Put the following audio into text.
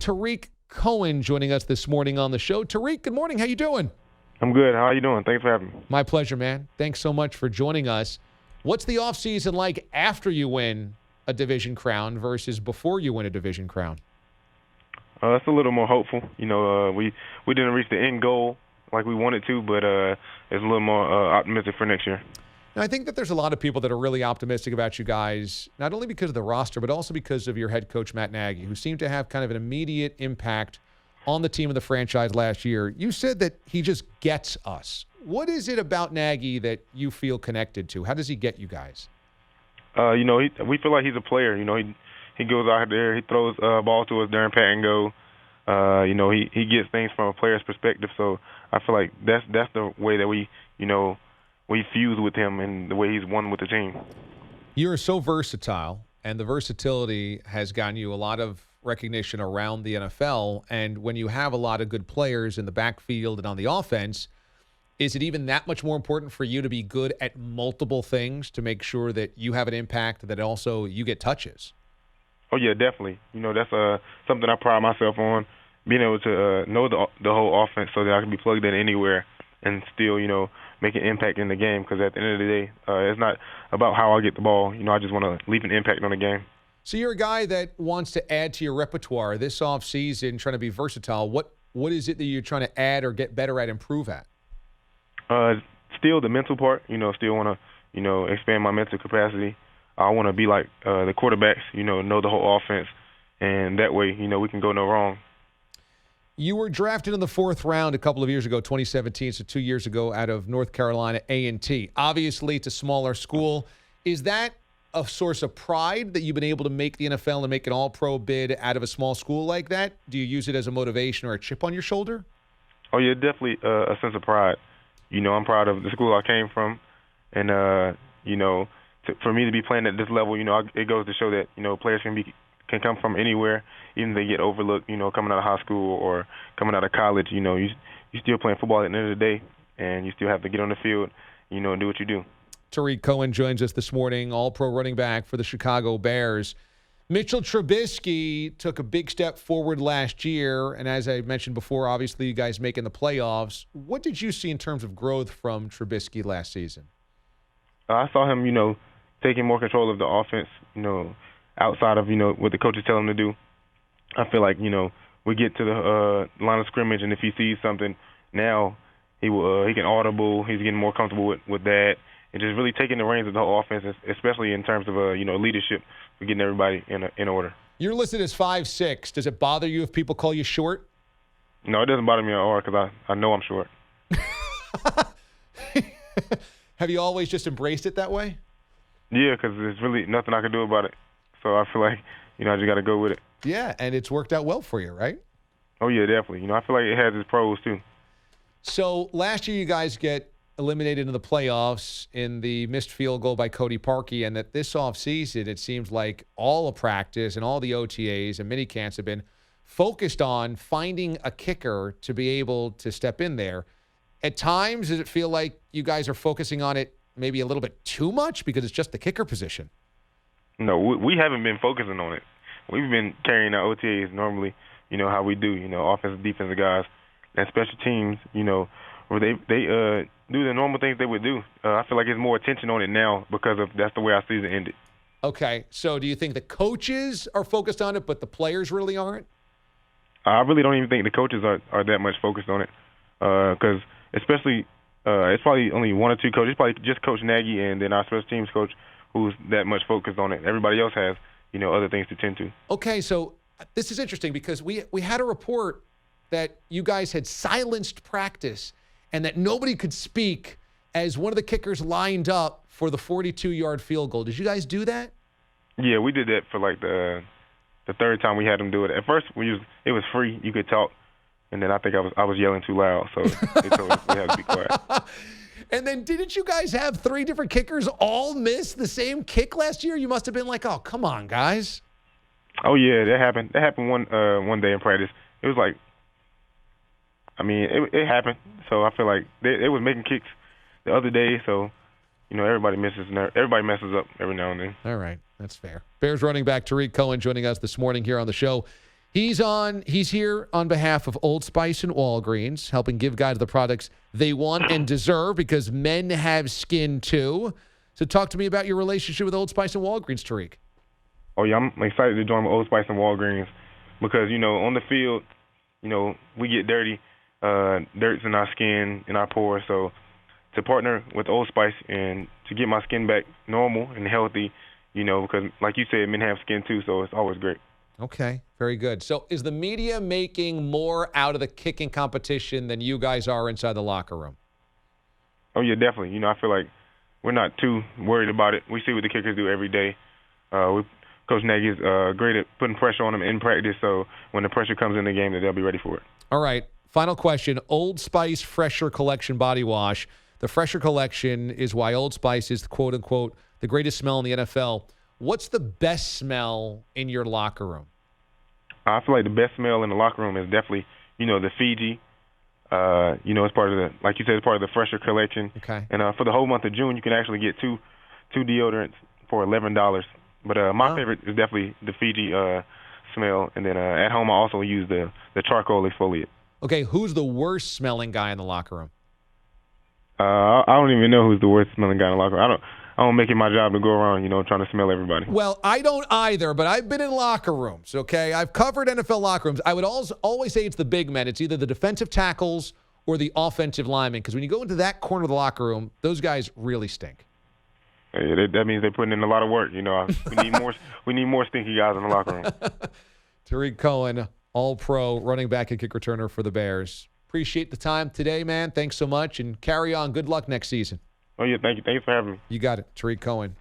Tarik Cohen joining us this morning on the show. Tarik, good morning. How you doing? I'm good. How are you doing? Thanks for having me. My pleasure, man. Thanks so much for joining us. What's the offseason like after you win a division crown versus before you win a division crown? It's a little more hopeful. We didn't reach the end goal like we wanted to, but it's a little more optimistic for next year. Now, I think that there's a lot of people that are really optimistic about you guys, not only because of the roster, but also because of your head coach, Matt Nagy, who seemed to have kind of an immediate impact on the team of the franchise last year. You said that he just gets us. What is it about Nagy that you feel connected to? How does he get you guys? We feel like he's a player. He goes out there, he throws ball to us during pat and go. He gets things from a player's perspective. So I feel like that's the way that we fuse with him and the way he's won with the team. You're so versatile, and the versatility has gotten you a lot of recognition around the NFL. And when you have a lot of good players in the backfield and on the offense, is it even that much more important for you to be good at multiple things to make sure that you have an impact, that also you get touches? Oh, yeah, definitely. That's something I pride myself on, being able to know the whole offense so that I can be plugged in anywhere and still, make an impact in the game. Because at the end of the day, it's not about how I get the ball. I just want to leave an impact on the game. So you're a guy that wants to add to your repertoire this offseason, trying to be versatile. What is it that you're trying to add or get better at, improve at? Still the mental part. Still want to, expand my mental capacity. I want to be like the quarterbacks, know the whole offense, and that way, we can go no wrong. You were drafted in the 4th round a couple of years ago, 2017, so 2 years ago, out of North Carolina A&T. Obviously, it's a smaller school. Is that a source of pride that you've been able to make the NFL and make an all-pro bid out of a small school like that? Do you use it as a motivation or a chip on your shoulder? Oh, yeah, definitely a sense of pride. I'm proud of the school I came from, and, for me to be playing at this level, it goes to show that, players can come from anywhere, even if they get overlooked, coming out of high school or coming out of college. You still playing football at the end of the day, and you still have to get on the field, and do what you do. Tarik Cohen joins us this morning, all-pro running back for the Chicago Bears. Mitchell Trubisky took a big step forward last year, and as I mentioned before, obviously you guys making the playoffs. What did you see in terms of growth from Trubisky last season? I saw him, taking more control of the offense, outside of, what the coaches tell him to do. I feel like, we get to the line of scrimmage, and if he sees something now, he can audible. He's getting more comfortable with that, and just really taking the reins of the whole offense, especially in terms of, leadership, for getting everybody in order. You're listed as 5'6". Does it bother you if people call you short? No, it doesn't bother me at all because I know I'm short. Have you always just embraced it that way? Yeah, because there's really nothing I can do about it. So I feel like, I just got to go with it. Yeah, and it's worked out well for you, right? Oh, yeah, definitely. I feel like it has its pros, too. So last year you guys get eliminated in the playoffs in the missed field goal by Cody Parkey, and that this offseason it seems like all of practice and all the OTAs and minicamps have been focused on finding a kicker to be able to step in there. At times, does it feel like you guys are focusing on it maybe a little bit too much because it's just the kicker position? No, we haven't been focusing on it. We've been carrying our OTAs normally, how we do, offensive, defensive guys, and special teams, where they do the normal things they would do. I feel like there's more attention on it now because that's the way our season ended. Okay, so do you think the coaches are focused on it, but the players really aren't? I really don't even think the coaches are that much focused on it because especially it's probably only one or two coaches. It's probably just Coach Nagy and then our special teams coach who's that much focused on it. Everybody else has, other things to tend to. Okay, so this is interesting because we had a report that you guys had silenced practice and that nobody could speak as one of the kickers lined up for the 42-yard field goal. Did you guys do that? Yeah, we did that for like the third time we had them do it. At first, it was free. You could talk. And then I think I was yelling too loud, so they told us we had to be quiet. And then didn't you guys have 3 different kickers all miss the same kick last year? You must have been like, oh, come on, guys. Oh, yeah, that happened. That happened one day in practice. It was like, it happened. So I feel like they was making kicks the other day, so, everybody messes up every now and then. All right, that's fair. Bears running back Tarik Cohen joining us this morning here on the show. He's here on behalf of Old Spice and Walgreens, helping give guys the products they want and deserve because men have skin too. So talk to me about your relationship with Old Spice and Walgreens, Tarik. Oh, yeah, I'm excited to join Old Spice and Walgreens because, on the field, we get dirty. Dirt's in our skin, in our pores. So to partner with Old Spice and to get my skin back normal and healthy, because like you said, men have skin too, so it's always great. Okay, very good. So is the media making more out of the kicking competition than you guys are inside the locker room? Oh, yeah, definitely. I feel like we're not too worried about it. We see what the kickers do every day. Coach Nagy's great at putting pressure on them in practice, so when the pressure comes in the game, that they'll be ready for it. All right, final question. Old Spice Fresher Collection Body Wash. The Fresher Collection is why Old Spice is, quote-unquote, the greatest smell in the NFL. What's the best smell in your locker room? I feel like the best smell in the locker room is definitely, the Fiji. It's part of like you said, it's part of the Fresher Collection. Okay. And for the whole month of June, you can actually get two deodorants for $11. But my favorite is definitely the Fiji smell. And then at home, I also use the charcoal exfoliant. Okay, who's the worst smelling guy in the locker room? I don't even know who's the worst smelling guy in the locker room. I don't make it my job to go around, trying to smell everybody. Well, I don't either, but I've been in locker rooms, okay? I've covered NFL locker rooms. I would always say it's the big men. It's either the defensive tackles or the offensive linemen, because when you go into that corner of the locker room, those guys really stink. Hey, that means they're putting in a lot of work. We need more stinky guys in the locker room. Tarik Cohen, all-pro running back and kick returner for the Bears. Appreciate the time today, man. Thanks so much, and carry on. Good luck next season. Oh, yeah, thank you. Thanks for having me. You got it. Tarik Cohen,